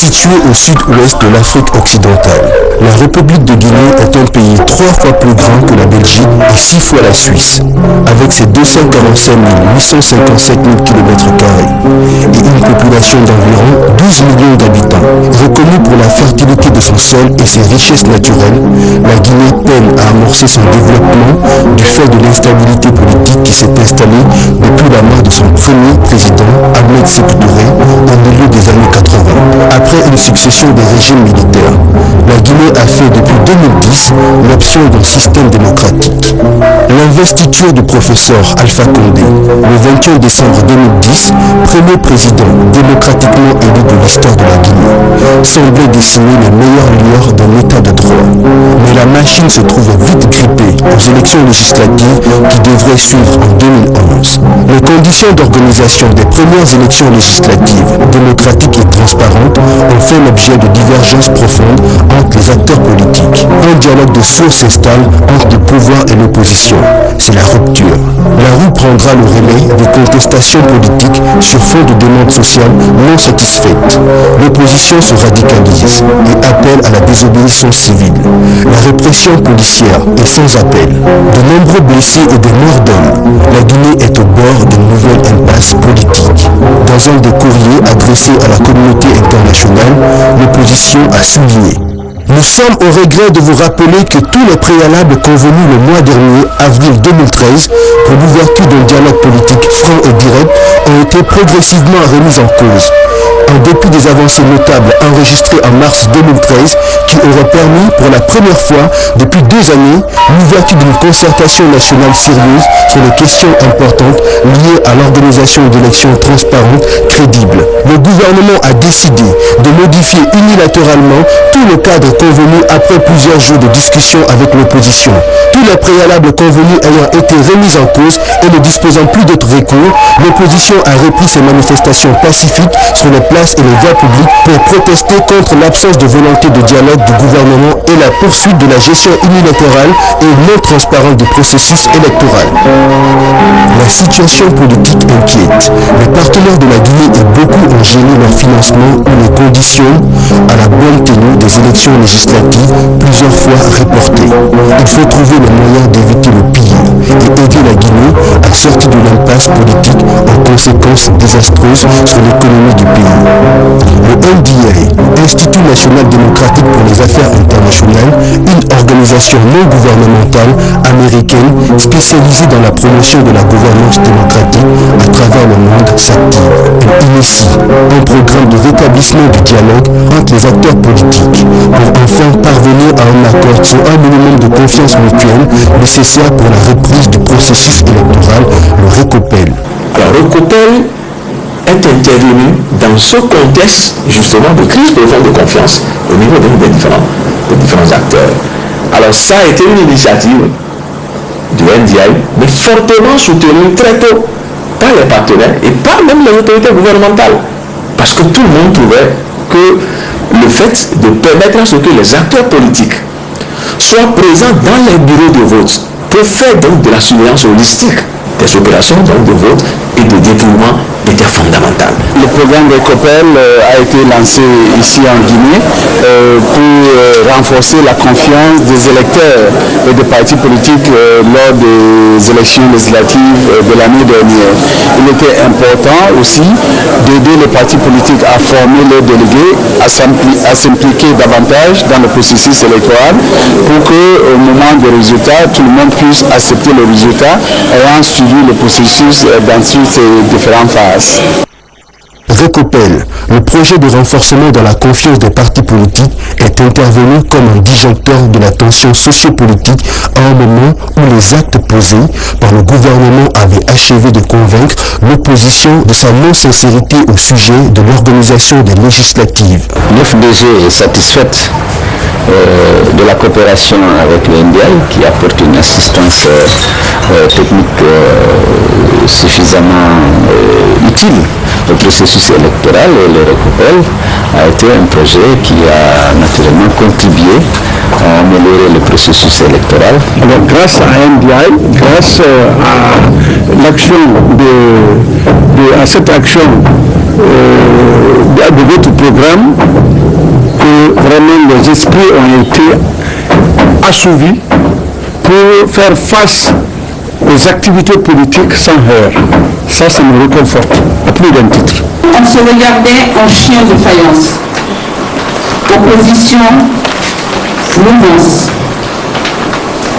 Située au sud-ouest de l'Afrique occidentale, la République de Guinée est un pays 3 fois plus grand que la Belgique et 6 fois la Suisse, avec ses 245 857 000 km² et une population d'environ 12 millions d'habitants. Reconnue pour la fertilité de son sol et ses richesses naturelles, la Guinée peine à amorcer son développement du fait de l'instabilité politique qui s'est installée depuis la mort de son premier président, Ahmed Sékou Touré, au milieu des années 80. Après une succession de régimes militaires, la Guinée a fait depuis 2010 l'option d'un système démocratique. L'investiture du professeur Alpha Condé, le 21 décembre 2010, premier président démocratiquement élu de l'histoire de la Guinée, semblait dessiner les meilleures lueurs d'un état de droit. Mais la machine se trouve vite grippée aux élections législatives qui devraient suivre en 2011. Les conditions d'organisation des premières élections législatives, démocratiques et transparentes, ont fait l'objet de divergences profondes entre les acteurs politiques. Un dialogue de sourds s'installe entre le pouvoir et l'opposition. C'est la rupture. La rue prendra le relais des contestations politiques sur fond de demandes sociales non satisfaites. L'opposition se radicalise et appelle à la désobéissance civile. La répression policière est sans appel. De nombreux blessés et des morts d'hommes. La Guinée est au bord d'une nouvelle impasse politique. Dans un des courriers adressés à la communauté internationale, l'opposition a souligné: nous sommes au regret de vous rappeler que tous les préalables convenus le mois dernier, avril 2013, pour l'ouverture d'un dialogue politique franc et direct, ont été progressivement remis en cause. En dépit des avancées notables enregistrées en mars 2013 qui auraient permis pour la première fois depuis 2 années l'ouverture d'une concertation nationale sérieuse sur les questions importantes liées à l'organisation d'élections transparentes, crédibles. Le gouvernement a décidé de modifier unilatéralement tout le cadre convenu après plusieurs jours de discussion avec l'opposition. Tous les préalables convenus ayant été remis en cause et ne disposant plus d'autres recours, l'opposition a repris ses manifestations pacifiques sur les places et les voies publiques pour protester contre l'absence de volonté de dialogue du gouvernement et la poursuite de la gestion unilatérale et non transparente du processus électoral. La situation politique inquiète. Les partenaires de la Guinée et beaucoup ont gêné leur financement ou les conditions à la bonne tenue des élections législatives plusieurs fois reportées. Il faut trouver le moyen d'éviter le pire et aider la Guinée à sortir de l'impasse politique en conséquences désastreuses sur l'économie du pays. Le NDA, Institut national démocratique pour les affaires internationales, une organisation non gouvernementale américaine spécialisée dans la promotion de la gouvernance démocratique à travers le monde, s'active. Elle initie un programme de rétablissement du dialogue entre les acteurs politiques pour enfin parvenir à un accord sur un minimum de confiance mutuelle nécessaire pour la reprise du processus électoral, le RECOPEL. Alors, RECOPEL est intervenu dans ce contexte justement de crise profonde de confiance au niveau des différents acteurs. Alors ça a été une initiative du NDI, mais fortement soutenue très tôt par les partenaires et par même les autorités gouvernementales. Parce que tout le monde trouvait que le fait de permettre à ce que les acteurs politiques soient présents dans les bureaux de vote pour faire donc de la surveillance holistique des opérations donc de vote et de dépouillement était fondamental. Le programme RECOPEL a été lancé ici en Guinée pour renforcer la confiance des électeurs et des partis politiques lors des élections législatives de l'année dernière. Il était important aussi d'aider les partis politiques à former leurs délégués, à s'impliquer davantage dans le processus électoral pour qu'au moment des résultats, tout le monde puisse accepter le résultat ayant suivi le processus dans toutes ces différentes phases. RECOPEL, le projet de renforcement de la confiance des partis politiques, est intervenu comme un disjoncteur de la tension sociopolitique à un moment où les actes posés par le gouvernement avaient achevé de convaincre l'opposition de sa non-sincérité au sujet de l'organisation des législatives. L'FDG est satisfaite de la coopération avec le NDI qui apporte une assistance technique suffisamment utile au processus électoral, et le RECOPEL a été un projet qui a naturellement contribué à améliorer le processus électoral. Alors grâce à NDI, grâce à l'action à cette action de votre programme que vraiment les esprits ont été assouvis pour faire face aux activités politiques sans heurts. Ça me réconforte, à plus d'un titre. On se regardait en chien de faïence. Opposition, mouvance.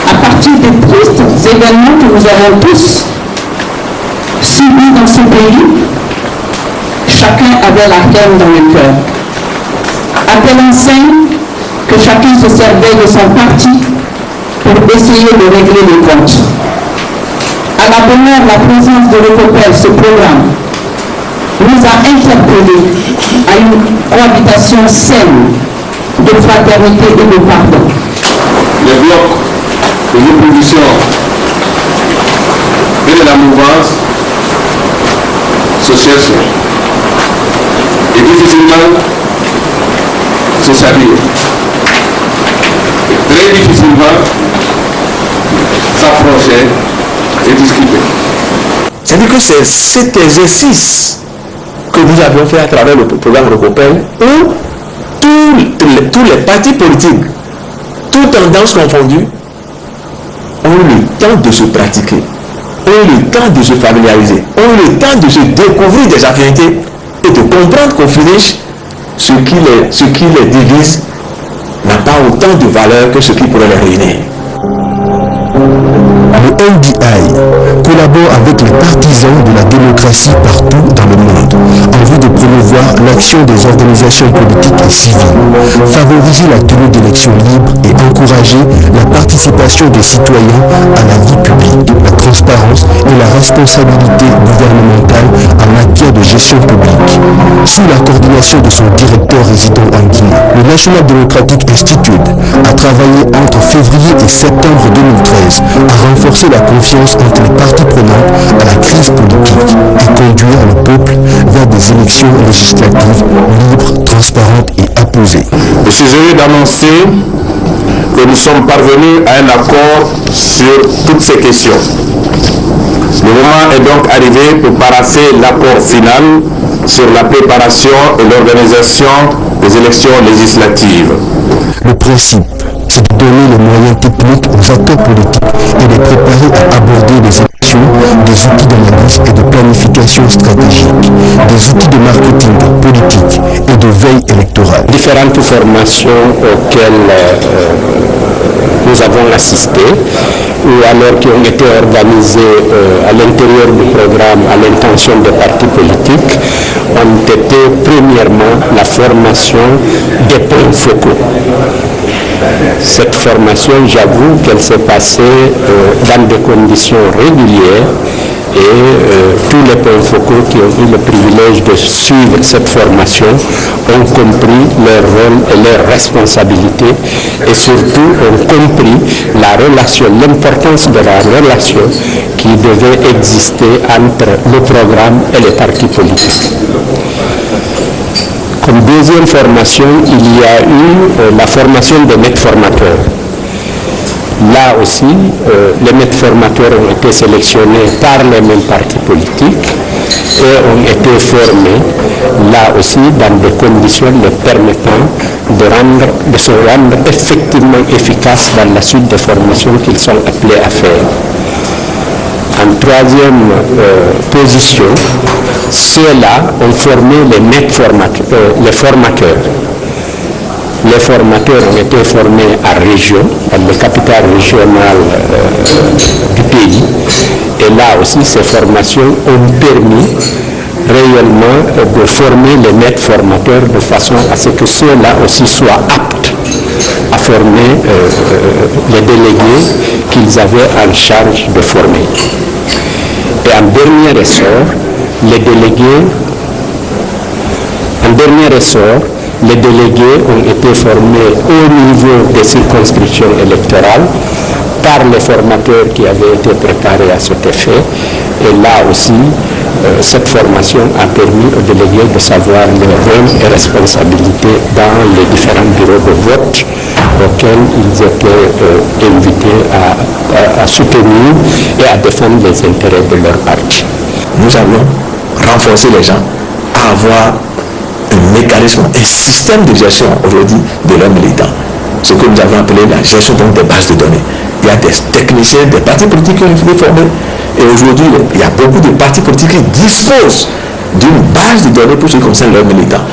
À partir des tristes événements que nous avons tous subis dans ce pays, chacun avait la haine dans le cœur. À telle enseigne que chacun se servait de son parti pour essayer de régler les comptes. À la bonne heure, la présence de l'Ecopel, ce programme, nous a interpellés à une cohabitation saine de fraternité et de pardon. Les blocs de l'opposition et de la mouvance se cherchent et difficilement se s'habillent. Et très difficilement s'approcher et discuter. C'est-à-dire que c'est cet exercice que nous avions fait à travers le programme Recopel où tous les partis politiques, toutes tendances confondues, ont eu le temps de se pratiquer, ont eu le temps de se familiariser, ont eu le temps de se découvrir des affinités et de comprendre qu'au finish, ce qui les divise n'a pas autant de valeur que ce qui pourrait les réunir. Le NDI collabore avec les partisans de la démocratie partout dans le monde en vue de promouvoir l'action des organisations politiques et civiles, favoriser la tenue d'élections libres et encourager la participation des citoyens à la vie publique, la transparence et la responsabilité gouvernementale en matière de gestion publique. Sous la coordination de son directeur résident en Guinée, le National Democratic Institute a travaillé entre février et septembre 2013 à renforcer la confiance entre les parties prenantes à la crise politique et conduire le peuple vers des élections législatives libres, transparentes et apaisées. Je suis heureux d'annoncer que nous sommes parvenus à un accord sur toutes ces questions. Le moment est donc arrivé pour paraffer l'accord final sur la préparation et l'organisation des élections législatives. Le principe, c'est de donner les moyens techniques aux acteurs politiques et les préparer à aborder les élections, des outils d'analyse et de planification stratégique, des outils de marketing politique et de veille électorale. Différentes formations auxquelles nous avons assisté, ou alors qui ont été organisées à l'intérieur du programme à l'intention des partis politiques, ont été premièrement la formation des points focaux. Cette formation, j'avoue qu'elle s'est passée dans des conditions régulières et tous les points focaux qui ont eu le privilège de suivre cette formation ont compris leur rôle et leurs responsabilités et surtout ont compris la relation, l'importance de la relation qui devait exister entre le programme et les partis politiques. Comme deuxième formation, il y a eu la formation des maîtres formateurs. Là aussi, les maîtres formateurs ont été sélectionnés par les mêmes partis politiques et ont été formés, là aussi, dans des conditions les permettant de se rendre effectivement efficaces dans la suite des formations qu'ils sont appelés à faire. En troisième position, ceux-là ont formé les maîtres formateurs, les formateurs. Les formateurs ont été formés à région, dans les capitales régionales du pays. Et là aussi, ces formations ont permis réellement de former les maîtres formateurs de façon à ce que ceux-là aussi soient aptes à former les délégués qu'ils avaient en charge de former. Et en dernier ressort, les délégués ont été formés au niveau des circonscriptions électorales par les formateurs qui avaient été préparés à cet effet. Et là aussi, cette formation a permis aux délégués de savoir leur rôle et responsabilités dans les différents bureaux de vote auxquels ils étaient invités à soutenir et à défendre les intérêts de leur parti. Nous avons renforcé les gens à avoir un mécanisme, un système de gestion aujourd'hui de leurs militants. Ce que nous avons appelé la gestion donc des bases de données. Il y a des techniciens, des partis politiques qui ont été formés. Et aujourd'hui, il y a beaucoup de partis politiques qui disposent d'une base de données pour ce qui concerne leurs militants,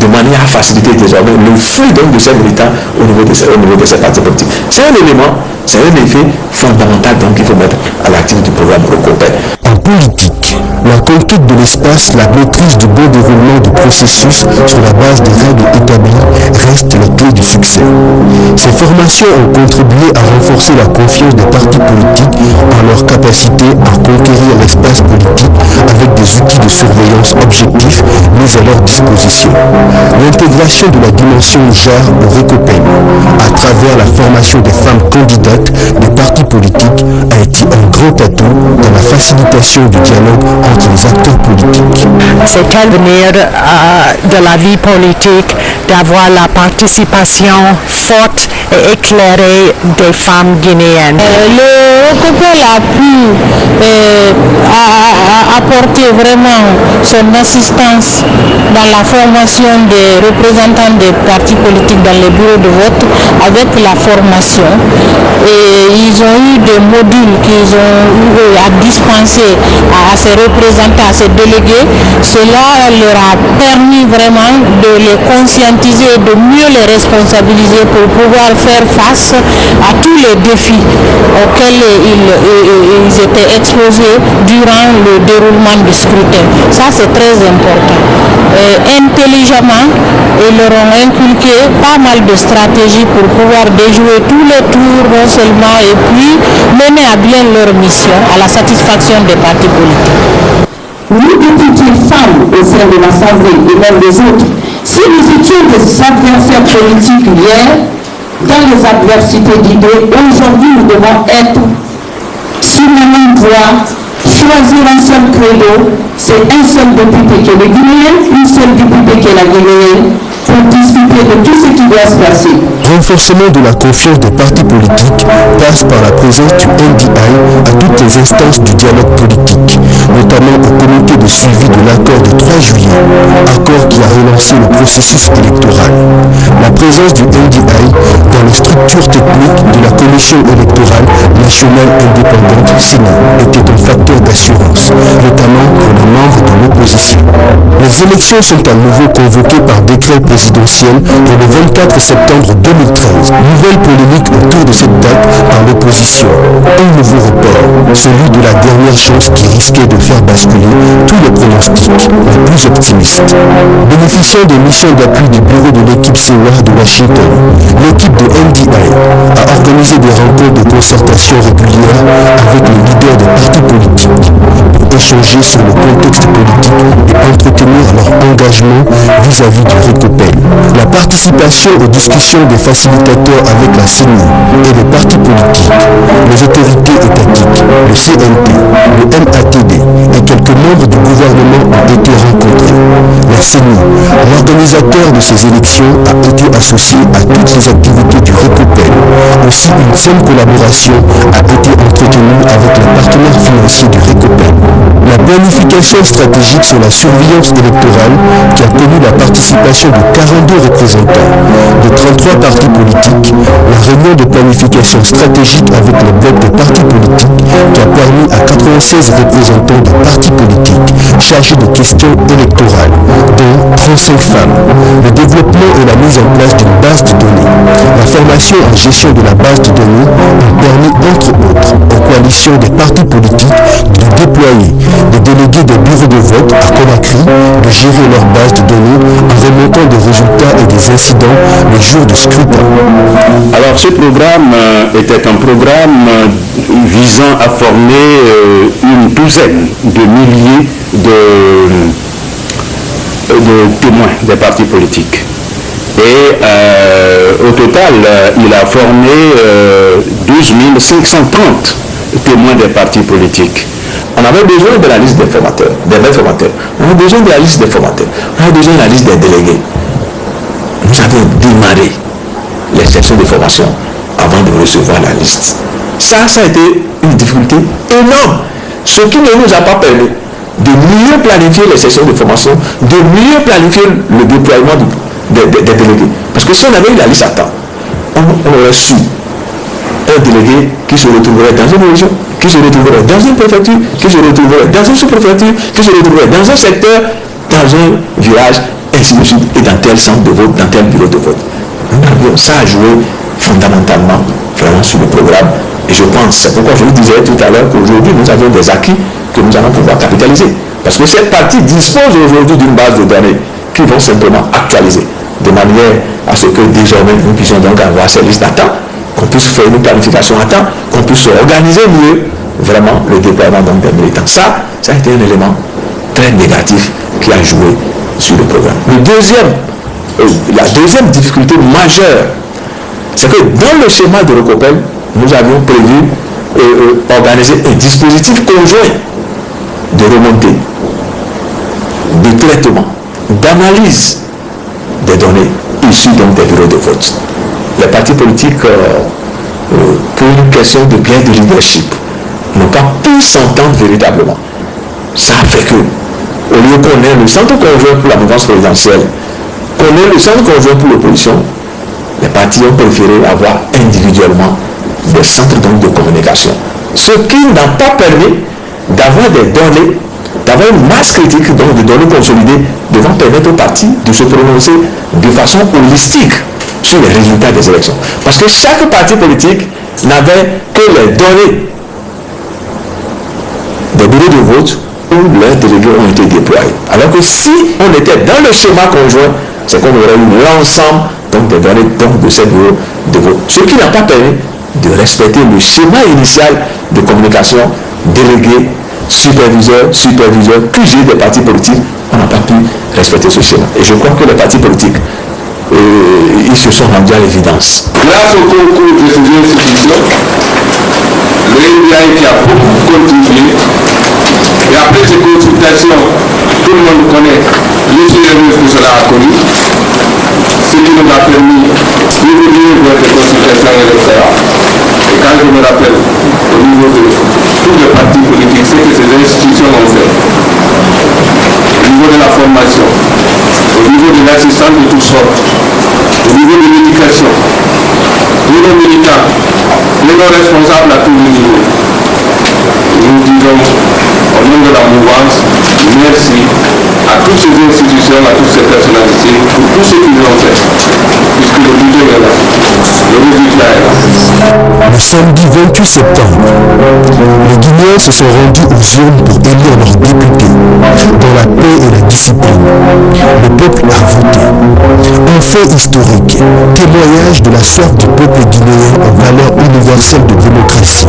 de manière à faciliter désormais le flux donc de ces militants au niveau de ces partis politiques. C'est un élément, c'est un effet fondamental donc qu'il faut mettre à l'activité du programme Recopel. En politique, la conquête de l'espace, la maîtrise du bon déroulement du processus sur la base des règles établies reste la clé du succès. Ces formations ont contribué à renforcer la confiance des partis politiques en leur capacité à conquérir l'espace politique avec des outils de surveillance objectifs mis à leur disposition. L'intégration de la dimension genre au Recopel à travers la formation des femmes candidates des partis politiques a été un grand atout dans la facilitation du dialogue entre les acteurs politiques. C'est l'avenir de la vie politique d'avoir la participation forte et éclairée des femmes guinéennes. Le Recopel a pu apporter vraiment son assistance dans la formation des représentants des partis politiques dans les bureaux de vote avec la formation. Et ils ont eu des modules qu'ils ont eu à dispenser à ces représentants, à ces délégués. Cela leur a permis vraiment de les conscientiser, de mieux les responsabiliser pour pouvoir faire face à tous les défis auxquels ils étaient exposés durant le déroulement du scrutin. Ça, c'est très important. Intelligemment, ils leur ont inculqué pas mal de stratégies pour pouvoir déjouer tous les tours non seulement et puis mener à bien leur mission à la satisfaction des partis politiques. Nous, députés femmes au sein de l'Assemblée et même des autres, si nous étions des adversaires politiques hier, dans les adversités d'idées, aujourd'hui nous devons être sur la même voie, choisir un seul credo, c'est un seul député qui est le Guinéen, une seule députée qui est la Guinéenne, pour discuter de tout ce qui doit se passer. Renforcement de la confiance des partis politiques passe par la présence du NDI à toutes les instances du dialogue politique, notamment au comité de suivi de l'accord du 3 juillet, accord qui a relancé le processus électoral. La présence du NDI dans les structures techniques de la Commission électorale nationale indépendante (CENI) était un facteur d'assurance, notamment pour les membres de l'opposition. Les élections sont à nouveau convoquées par décret présidentiel pour le 24 septembre 2013. Nouvelle polémique autour de cette date par l'opposition. Un nouveau report, celui de la dernière chance qui risquait de faire basculer tous les pronostics les plus optimistes. Bénéficiant des missions d'appui du bureau de l'équipe CEWA de Washington, l'équipe de NDI a organisé des rencontres de concertation régulières avec les leaders des partis politiques pour échanger sur le contexte politique et entretenir leur engagement vis-à-vis du Recopel. La participation aux discussions des facilitateurs avec la CENI et les partis politiques, les autorités étatiques, le CNT, le MATD et quelques membres du gouvernement ont été rencontrés. La CENI, l'organisateur de ces élections, a été associé à toutes les activités du Recopel. Aussi, une saine collaboration a été entretenue avec les partenaires financiers du Recopel. La planification stratégique sur la surveillance électorale qui a connu la participation de 42 représentants de 33 partis politiques, la réunion de planification stratégique avec les blocs des partis politiques qui a permis à 96 représentants de partis politiques chargés de questions électorales, dont 35 femmes, le développement et la mise en place d'une base de données. La formation en gestion de la base de données a permis entre autres aux coalitions des partis politiques de déployer des délégués des bureaux de vote à Conakry, de gérer leur base de données en remontant des résultats et des incidents les jours du scrutin. Alors ce programme était un programme visant à former une douzaine de milliers de témoins des partis politiques. Et au total, il a formé 12 530 témoins des partis politiques. On avait besoin de la liste des formateurs, des vrais formateurs. On avait besoin de la liste des formateurs. On avait besoin de la liste des délégués. Nous avons démarré les sections de formation avant de recevoir la liste. Ça a été une difficulté énorme. Ce qui ne nous a pas permis de mieux planifier les sessions de formation, de mieux planifier le déploiement des délégués. Parce que si on avait eu la liste à temps, on aurait su un délégué qui se retrouverait dans une région, qui se retrouverait dans une préfecture, qui se retrouverait dans une sous-préfecture, qui se retrouverait dans un secteur, dans un village, ainsi de suite, et dans tel centre de vote, dans tel bureau de vote. Ça a joué fondamentalement vraiment sur le programme. Et je pense, c'est pourquoi je vous disais tout à l'heure qu'aujourd'hui nous avons des acquis que nous allons pouvoir capitaliser. Parce que cette partie dispose aujourd'hui d'une base de données qui vont simplement actualiser, de manière à ce que désormais nous puissions donc avoir ces listes à temps, qu'on puisse faire une planification à temps, qu'on puisse organiser mieux vraiment le déploiement donc des militants. Ça a été un élément très négatif qui a joué sur le programme. La deuxième difficulté majeure, c'est que dans le schéma de Recopel, nous avions prévu organiser un dispositif conjoint de remontée, de traitement, d'analyse des données issues donc des bureaux de vote. Les partis politiques, pour une question de gain de leadership, n'ont pas pu s'entendre véritablement. Ça a fait que, au lieu qu'on ait le centre conjoint pour la mouvance présidentielle, qu'on ait le centre conjoint pour l'opposition, les partis ont préféré avoir individuellement des centres donc de communication. Ce qui n'a pas permis d'avoir des données, d'avoir une masse critique, donc de données consolidées, devant permettre aux partis de se prononcer de façon holistique sur les résultats des élections. Parce que chaque parti politique n'avait que les données des bureaux de vote où leurs délégués ont été déployés. Alors que si on était dans le schéma conjoint, c'est qu'on aurait eu l'ensemble donc des données donc, de ces bureaux de vote. Ce qui n'a pas permis de respecter le schéma initial de communication, délégués, superviseurs, QG des partis politiques. On n'a pas pu respecter ce schéma. Et je crois que les partis politiques, ils se sont rendus à l'évidence. Grâce au concours de ces institutions, le NDI qui a beaucoup contribué, et après ces consultations, tout le monde connaît les services que cela a connu, ce qui nous a permis d'évoluer vers des consultations électorales. Et quand je me rappelle au niveau de tous les partis politiques, ce que ces institutions ont fait, au niveau de la formation, au niveau de l'assistance de toutes sortes, au niveau de l'éducation, de nos militants, de nos responsables à tous les niveaux. Nous disons au nom de la mouvance, merci à toutes ces institutions, à toutes ces personnalités, pour tout ce qu'ils ont fait, puisque le budget est là, le résultat est là. Le samedi 28 septembre, les Guinéens se sont rendus aux urnes pour élire leurs députés, dans la paix et la discipline. Le peuple a voté. Un fait historique, témoignage de la soif du peuple guinéen en valeur universelle de démocratie,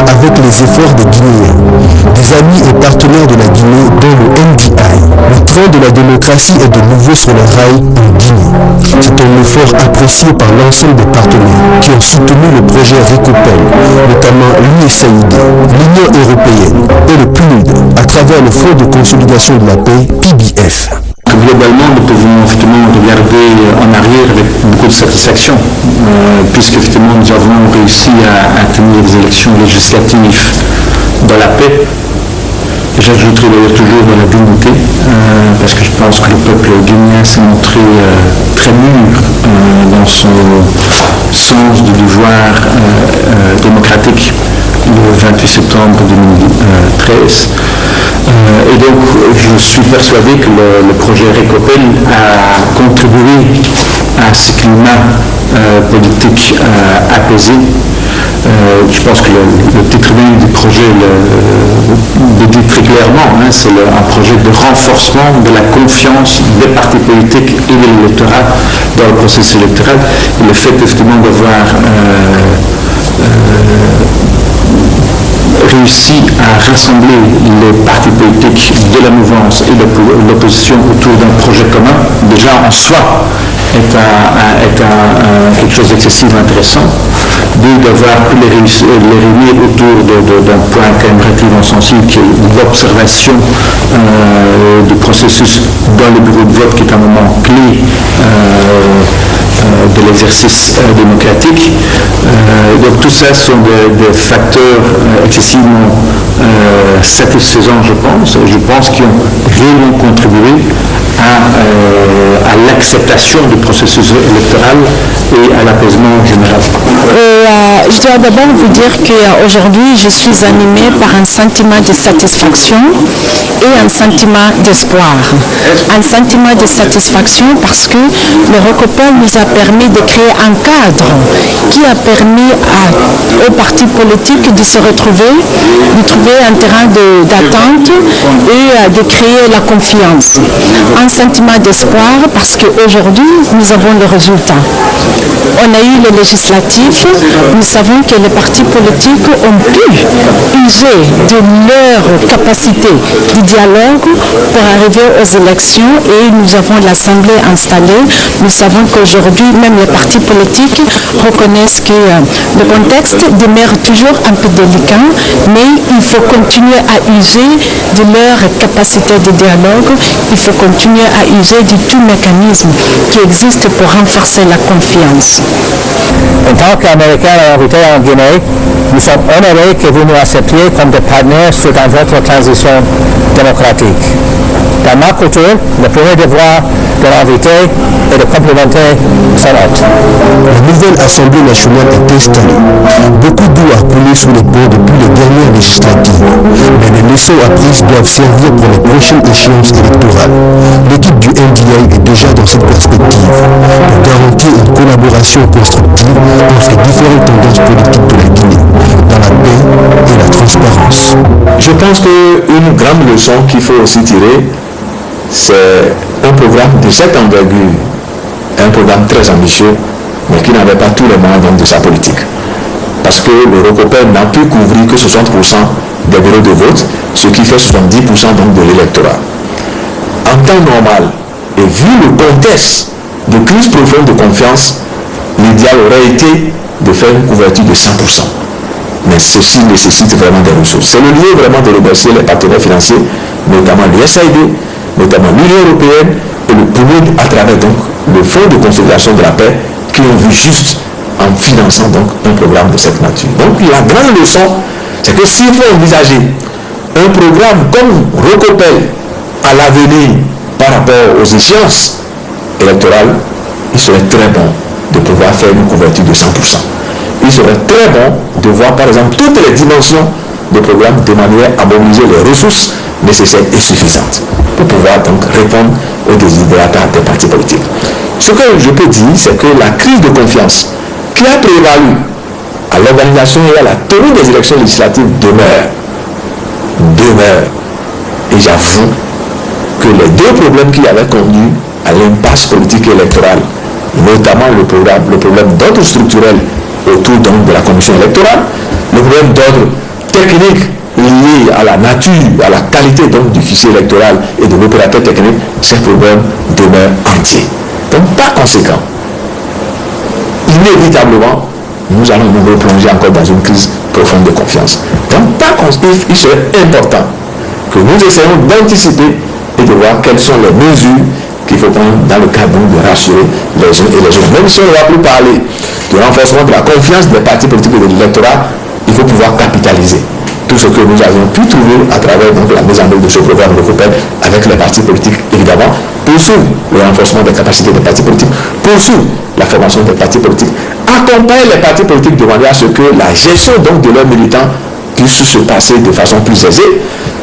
avec les efforts des Guinéens, des amis et partenaires de la Guinée, dont le NDI. Le train de la démocratie est de nouveau sur les rails en Guinée. C'est un effort apprécié par l'ensemble des partenaires qui ont soutenu le projet Recopel, notamment l'USAID, l'Union européenne et le PNUD, à travers le Fonds de consolidation de la paix, PBF. Globalement, nous pouvons effectivement regarder en arrière avec beaucoup de satisfaction, puisque effectivement nous avons réussi à tenir des élections législatives dans la paix. J'ajouterai d'ailleurs toujours dans la dignité, parce que je pense que le peuple guinéen s'est montré très mûr dans son sens du devoir démocratique le 28 septembre 2013. Et donc, je suis persuadé que le projet Recopel a contribué à ce climat politique apaisé. Je pense que le titre même du projet le dit très clairement, c'est un projet de renforcement de la confiance des partis politiques et de l'électorat dans le processus électoral. Et le fait effectivement d'avoir réussi à rassembler les partis politiques de la mouvance et de l'opposition autour d'un projet commun, déjà en soi, est quelque chose d'excessivement intéressant. D'avoir pu les réunir autour d'un point quand même relativement sensible, qui est l'observation du processus dans les bureaux de vote, qui est un moment clé de l'exercice démocratique. Donc tout ça sont des facteurs excessivement satisfaisants, je pense. Je pense qu'ils ont réellement contribué à l'acceptation du processus électoral et à l'apaisement général. Je dois d'abord vous dire qu'aujourd'hui, je suis animée par un sentiment de satisfaction et un sentiment d'espoir. Un sentiment de satisfaction parce que le ROCOPOL nous a permis de créer un cadre qui a permis aux partis politiques de se retrouver, de trouver un terrain d'attente et de créer la confiance. Un sentiment d'espoir parce qu'aujourd'hui, nous avons le résultat. On a eu les législatives, nous savons que les partis politiques ont pu user de leur capacité de dialogue pour arriver aux élections et nous avons l'Assemblée installée. Nous savons qu'aujourd'hui, même les partis politiques reconnaissent que le contexte demeure toujours un peu délicat, mais il faut continuer à user de leur capacité de dialogue, il faut continuer à user de tout mécanisme qui existe pour renforcer la confiance. En tant qu'Américains invités en Guinée, nous sommes honorés que vous nous acceptiez comme des partenaires dans votre transition démocratique. Dans ma culture, le premier devoir de l'invité est de complimenter son hôte. La nouvelle Assemblée nationale est installée. Beaucoup d'eau a coulé sous les ponts depuis les dernières législatives, mais les leçons apprises doivent servir pour les prochaines échéances électorales. L'équipe du NDI est déjà dans cette perspective, pour garantir une collaboration constructive entre les différentes tendances politiques de la Guinée, dans la paix et la transparence. Je pense qu'une grande leçon qu'il faut aussi tirer, c'est un programme de cette envergure, un programme très ambitieux, mais qui n'avait pas tous les moyens de sa politique. Parce que le ROCOPOL n'a pu couvrir que 60% des bureaux de vote, ce qui fait 70% donc de l'électorat. En temps normal, et vu le contexte de crise profonde de confiance, l'idéal aurait été de faire une couverture de 100%. Mais ceci nécessite vraiment des ressources. C'est le lieu vraiment de remercier les partenaires financiers, notamment l'USAID, notamment l'Union européenne et le PNUD à travers donc le Fonds de consolidation de la paix qui ont vu juste en finançant donc un programme de cette nature. Donc la grande leçon, c'est que s'il faut envisager un programme comme ROCOPOL à l'avenir par rapport aux échéances électorales, il serait très bon de pouvoir faire une couverture de 100%. Il serait très bon de voir par exemple toutes les dimensions de programme de manière à mobiliser les ressources nécessaires et suffisantes pour pouvoir donc répondre aux desiderata des partis politiques. Ce que je peux dire, c'est que la crise de confiance qui a prévalu à l'organisation et à la tenue des élections législatives demeure. Et j'avoue que les deux problèmes qui avaient conduit à l'impasse politique et électorale, notamment le problème d'ordre structurel autour donc de la commission électorale, le problème d'ordre technique lié à la nature, à la qualité donc du fichier électoral et de l'opérateur technique, ces problèmes demeurent entiers. Donc par conséquent, inévitablement, nous allons nous replonger encore dans une crise profonde de confiance. Donc par conséquent, il serait important que nous essayons d'anticiper et de voir quelles sont les mesures qu'il faut prendre dans le cadre de rassurer les uns et les autres. Même si on ne va plus parler du renforcement de la confiance des partis politiques et de l'électorat, il faut pouvoir capitaliser tout ce que nous avions pu trouver à travers donc, la mise en œuvre de ce programme ROCOPOL avec les partis politiques, évidemment, poursuivre le renforcement des capacités des partis politiques, poursuivre la formation des partis politiques, accompagner les partis politiques de manière à ce que la gestion donc, de leurs militants puisse se passer de façon plus aisée,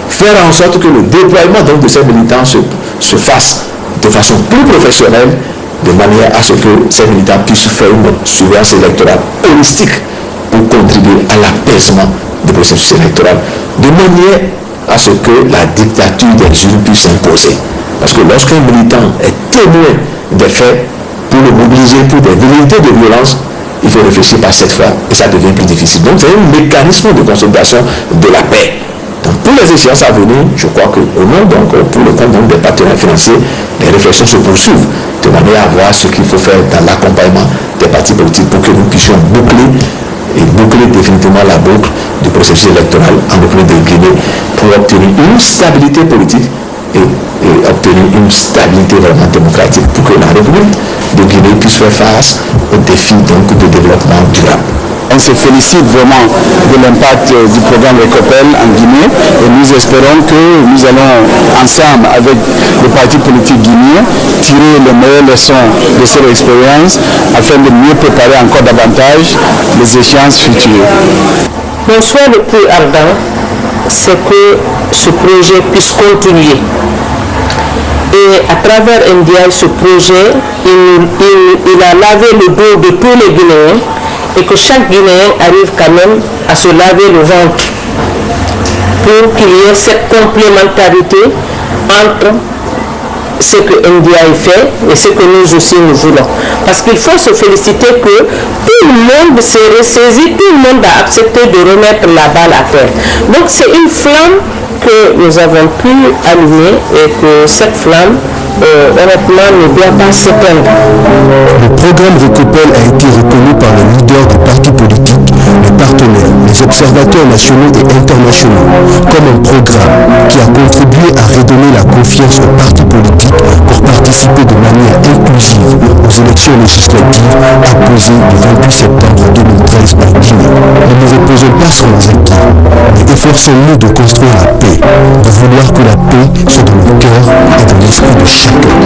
faire en sorte que le déploiement donc, de ces militants se fasse de façon plus professionnelle, de manière à ce que ces militants puissent faire une surveillance électorale holistique pour contribuer à l'apaisement du processus électoral, de manière à ce que la dictature des urnes puisse s'imposer. Parce que lorsqu'un militant est témoin des faits, pour le mobiliser pour des velléités de violence, il faut réfléchir par cette fois et ça devient plus difficile. Donc c'est un mécanisme de consolidation de la paix. Donc pour les échéances à venir, je crois qu'au nom donc pour le compte donc, des partenaires financiers, les réflexions se poursuivent de manière à voir ce qu'il faut faire dans l'accompagnement des partis politiques pour que nous puissions boucler définitivement la boucle du processus électoral en République de Guinée pour obtenir une stabilité politique et obtenir une stabilité vraiment démocratique pour que la République de Guinée puisse faire face aux défis donc, de développement durable. On se félicite vraiment de l'impact du programme Recopel en Guinée et nous espérons que nous allons ensemble avec les partis politiques guinéens tirer les meilleures leçons de cette expérience afin de mieux préparer encore davantage les échéances futures. Mon souhait le plus ardent, c'est que ce projet puisse continuer. Et à travers NDI, ce projet, il a lavé le dos de tous les Guinéens et que chaque Guinéen arrive quand même à se laver le ventre pour qu'il y ait cette complémentarité entre ce que NDI fait et ce que nous aussi nous voulons. Parce qu'il faut se féliciter que tout le monde s'est ressaisi, tout le monde a accepté de remettre la balle à terre. Donc c'est une flamme que nous avons pu allumer et que cette flamme, honnêtement, ne doit pas s'éteindre. Le programme Recopel a été reconnu par les leaders des partis politiques, les partenaires, les observateurs nationaux et internationaux comme un programme qui a contribué à redonner la confiance aux partis politiques pour participer de manière inclusive aux élections législatives apposées le 28 septembre 2013 en Guinée. Nous ne reposons pas sur nos acquis, mais efforçons-nous de construire la paix, de vouloir que la paix soit dans le cœur et dans l'esprit de chacun.